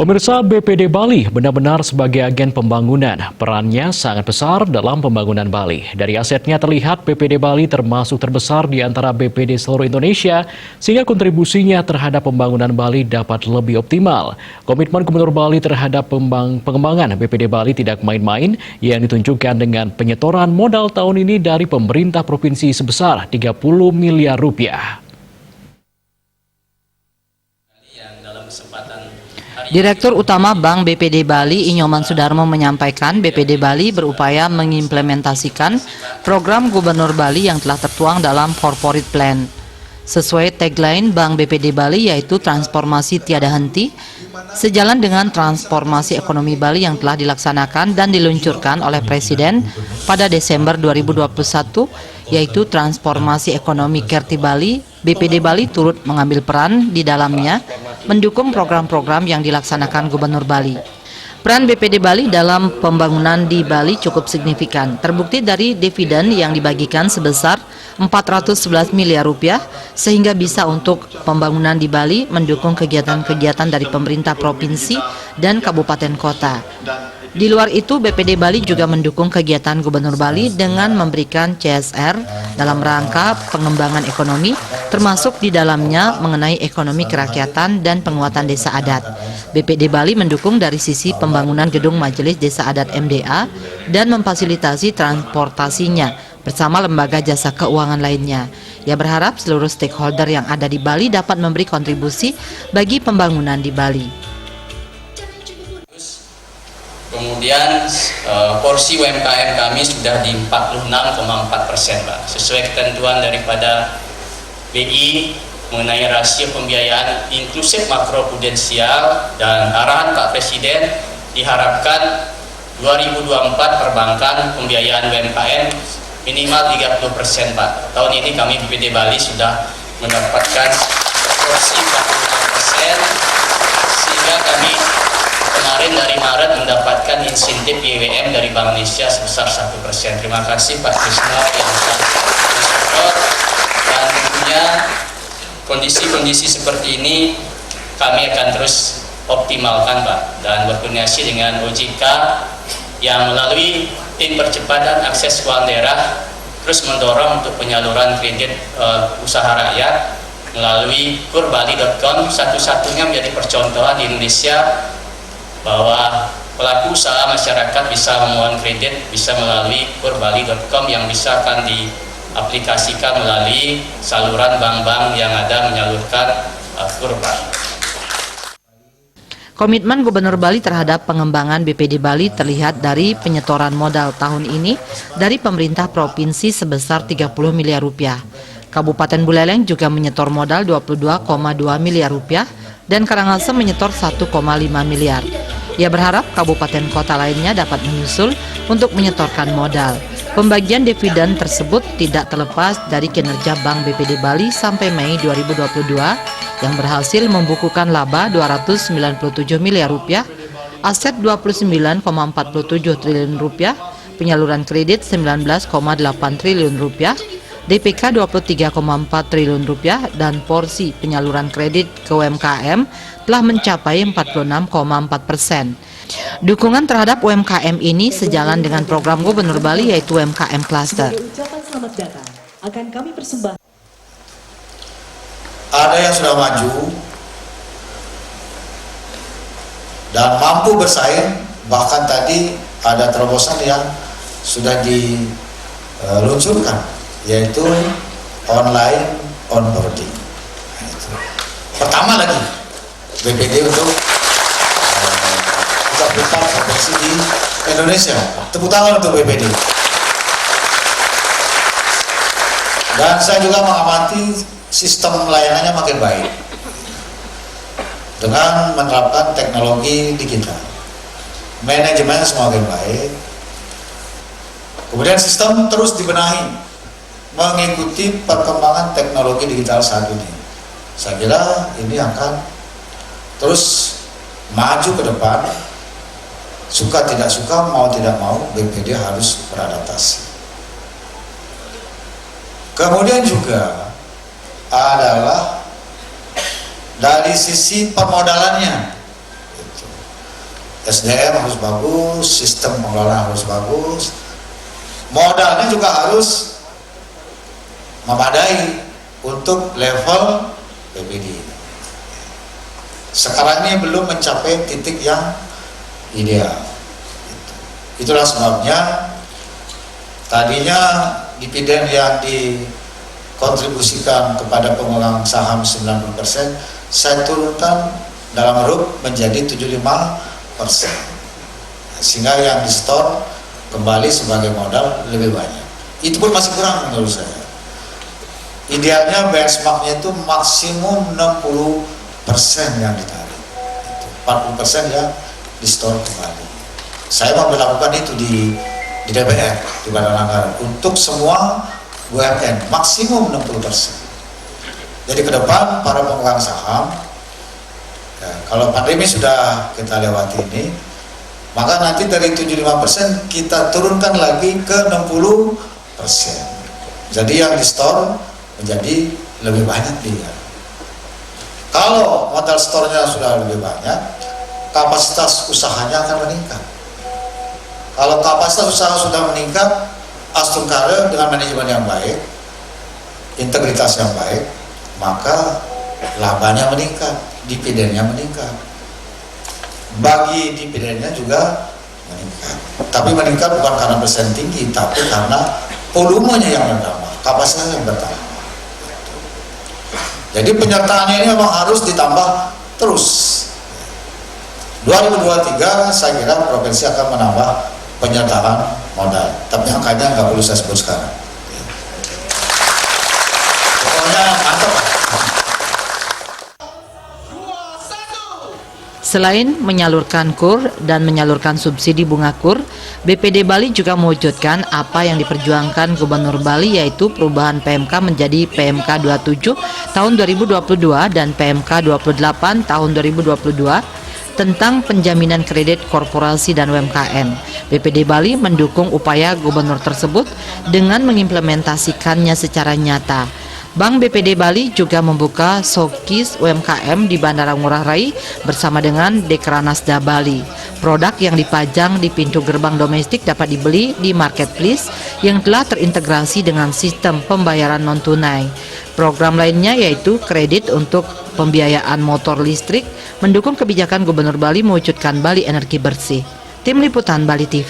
Pemirsa, BPD Bali benar-benar sebagai agen pembangunan. Perannya sangat besar dalam pembangunan Bali. Dari asetnya terlihat BPD Bali termasuk terbesar di antara BPD seluruh Indonesia, sehingga kontribusinya terhadap pembangunan Bali dapat lebih optimal. Komitmen Gubernur Bali terhadap pengembangan BPD Bali tidak main-main, yang ditunjukkan dengan penyetoran modal tahun ini dari pemerintah provinsi sebesar 30 miliar rupiah. Direktur Utama Bank BPD Bali Inyoman Sudarmo menyampaikan BPD Bali berupaya mengimplementasikan program Gubernur Bali yang telah tertuang dalam Corporate Plan. Sesuai tagline Bank BPD Bali yaitu transformasi tiada henti, sejalan dengan transformasi ekonomi Bali yang telah dilaksanakan dan diluncurkan oleh Presiden pada Desember 2021, yaitu transformasi ekonomi Kerti Bali. BPD Bali turut mengambil peran di dalamnya, mendukung program-program yang dilaksanakan Gubernur Bali. Peran BPD Bali dalam pembangunan di Bali cukup signifikan, terbukti dari dividen yang dibagikan sebesar 411 miliar rupiah, sehingga bisa untuk pembangunan di Bali mendukung kegiatan-kegiatan dari pemerintah provinsi dan kabupaten kota. Di luar itu, BPD Bali juga mendukung kegiatan Gubernur Bali dengan memberikan CSR dalam rangka pengembangan ekonomi, termasuk di dalamnya mengenai ekonomi kerakyatan dan penguatan desa adat. BPD Bali mendukung dari sisi pembangunan gedung Majelis Desa Adat MDA dan memfasilitasi transportasinya bersama lembaga jasa keuangan lainnya. Ia berharap seluruh stakeholder yang ada di Bali dapat memberi kontribusi bagi pembangunan di Bali. Kemudian porsi UMKM kami sudah di 46,4%, Pak. Sesuai ketentuan daripada BI mengenai rasio pembiayaan inklusif makroprudensial dan arahan Pak Presiden, diharapkan 2024 perbankan pembiayaan UMKM minimal 30%, Pak. Tahun ini kami BPD Bali sudah mendapatkan porsi 46%, sehingga kami kemarin dari Maret mendapatkan insentif YWM dari Bank Indonesia sebesar 1%. Terima kasih Pak Krisna yang telah mensupport, dan tentunya kondisi-kondisi seperti ini kami akan terus optimalkan, Pak, dan berkoordinasi dengan OJK yang melalui tim percepatan akses keuangan daerah terus mendorong untuk penyaluran kredit usaha rakyat melalui kurbali.com, satu-satunya menjadi percontohan di Indonesia bahwa pelaku usaha masyarakat bisa memohon kredit bisa melalui kurbali.com yang bisa akan diaplikasikan melalui saluran bank-bank yang ada menyalurkan kurban. Komitmen Gubernur Bali terhadap pengembangan BPD Bali terlihat dari penyetoran modal tahun ini dari pemerintah provinsi sebesar 30 miliar rupiah. Kabupaten Buleleng juga menyetor modal 22,2 miliar rupiah dan Karangasem menyetor 1,5 miliar. Ia berharap kabupaten kota lainnya dapat menyusul untuk menyetorkan modal. Pembagian dividen tersebut tidak terlepas dari kinerja Bank BPD Bali sampai Mei 2022 yang berhasil membukukan laba 297 miliar rupiah, aset 29,47 triliun rupiah, penyaluran kredit 19,8 triliun rupiah, DPK 23,4 triliun rupiah, dan porsi penyaluran kredit ke UMKM telah mencapai 46,4%. Dukungan terhadap UMKM ini sejalan dengan program Gubernur Bali yaitu UMKM Cluster. Selamat datang akan kami persembahkan. Ada yang sudah maju dan mampu bersaing, bahkan tadi ada terobosan yang sudah diluncurkan, yaitu online onboarding. Pertama lagi BPD untuk buka provinsi di Indonesia. Tepuk tangan untuk BPD. Dan saya juga mengamati sistem layanannya makin baik dengan menerapkan teknologi digital. Manajemen semakin baik. Kemudian sistem terus dibenahi mengikuti perkembangan teknologi digital saat ini. Saya kira ini akan terus maju ke depan. Suka tidak suka, mau tidak mau, BPD harus beradaptasi. Kemudian juga adalah dari sisi permodalannya. SDM harus bagus, sistem pengelolaan harus bagus, modalnya juga harus memadai untuk level BPD. Sekarang ini belum mencapai titik yang ideal. Itulah sebabnya tadinya dividen yang dikontribusikan kepada pemegang saham 90%, saya turunkan dalam RUP menjadi 75%. Sehingga yang di store kembali sebagai modal lebih banyak. Itu pun masih kurang menurut saya. Idealnya benchmarknya itu maksimum 60% yang ditarik, 40% yang di store kembali. Saya mau melakukan itu di DPR, di Badan Anggaran, untuk semua BUMN maksimum 60%. Jadi ke depan para pemegang saham, ya, kalau pandemi sudah kita lewati ini, maka nanti dari 75% kita turunkan lagi ke 60%. Jadi yang di store menjadi lebih banyak dia. Kalau modal store-nya sudah lebih banyak, kapasitas usahanya akan meningkat. Kalau kapasitas usaha sudah meningkat, Astumkare dengan manajemen yang baik, integritas yang baik, maka labanya meningkat, dividennya meningkat. Bagi dividennya juga meningkat. Tapi meningkat bukan karena persen tinggi, tapi karena volumenya yang bertambah, kapasitasnya yang bertambah. Jadi penyertaannya ini memang harus ditambah terus. 2023 saya kira provinsi akan menambah penyertaan modal, tapi angkanya nggak perlu saya sebut sekarang. Pokoknya mantap. Selain menyalurkan KUR dan menyalurkan subsidi bunga KUR, BPD Bali juga mewujudkan apa yang diperjuangkan Gubernur Bali, yaitu perubahan PMK menjadi PMK 27 tahun 2022 dan PMK 28 tahun 2022 tentang penjaminan kredit korporasi dan UMKM. BPD Bali mendukung upaya gubernur tersebut dengan mengimplementasikannya secara nyata. Bank BPD Bali juga membuka showcase UMKM di Bandara Ngurah Rai bersama dengan Dekranasda Bali. Produk yang dipajang di pintu gerbang domestik dapat dibeli di marketplace yang telah terintegrasi dengan sistem pembayaran non-tunai. Program lainnya yaitu kredit untuk pembiayaan motor listrik, mendukung kebijakan Gubernur Bali mewujudkan Bali Energi Bersih. Tim Liputan Bali TV.